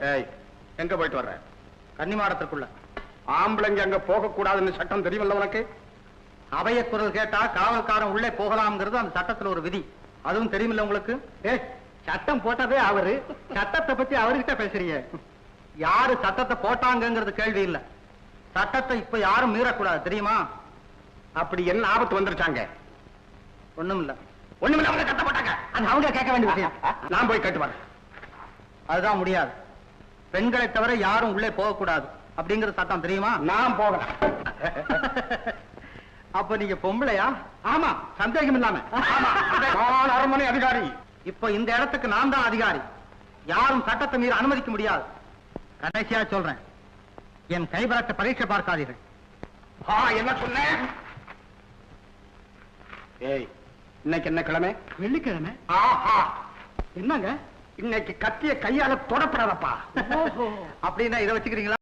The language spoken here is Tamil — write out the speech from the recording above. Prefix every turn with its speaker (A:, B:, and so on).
A: ஏய், எங்க போயிட்டு வர்ற?
B: கன்னிமாடத்திற்குள்ள.
A: ஆம்பளைங்க அங்க போக கூடாதுன்னு சட்டம் தெரியுமல்ல உனக்கு?
B: அவைய குரல் கேட்டா காவல்காரன் உள்ளே போகலாம்ங்கிறது அந்த சட்டத்துல ஒரு விதி. அதுவும் தெரியுமில்ல உங்களுக்கு? சட்டம் போட்டதே அவரு, சட்டத்தை பத்தி அவர்கிட்ட பேசுறீங்க. யாரு சட்டத்தை போட்டாங்கிறது கேள்வி இல்ல. சட்டத்தை இப்ப யாரும் மீறக்கூடாது, தெரியுமா?
A: அப்படி என்ன ஆபத்து வந்துருச்சாங்க?
B: ஒண்ணும் இல்ல.
A: ஒண்ணுமில்ல, அவங்க கட்ட போட்டாங்க.
B: அது அவங்க கேட்க வேண்டிய விஷயம்.
A: நான் போய் கட்டு வரேன்.
B: அதுதான் முடியாது. பெண்களை தவிர யாரும் உள்ளே போகக்கூடாது அப்படிங்கிற சட்டம் தெரியுமா?
A: நான் போகல.
B: அப்ப நீங்க பொம்பளையா?
A: ஆமா, சந்தேகம் இல்லாம. ஆமா, நான் அரண்மனை அதிகாரி.
B: இப்ப இந்த இடத்துக்கு நான் தான் அதிகாரி. யாரும் சட்டத்தை மீறி அனுமதிக்க முடியாது. கடைசியா சொல்றேன், என் கைபரட்ட பரீட்சை பார்க்காதீர்கள்.
A: என்ன சொன்ன? ஏய், இன்னைக்கு என்ன கிழமை?
B: வெள்ளிக்கிழமை.
A: ஆஹா,
B: என்னங்க
A: இன்னைக்கு கத்திய கையால தொடப்படாதப்பா.
B: அப்படின்னா இதை வச்சுக்கிறீங்களா?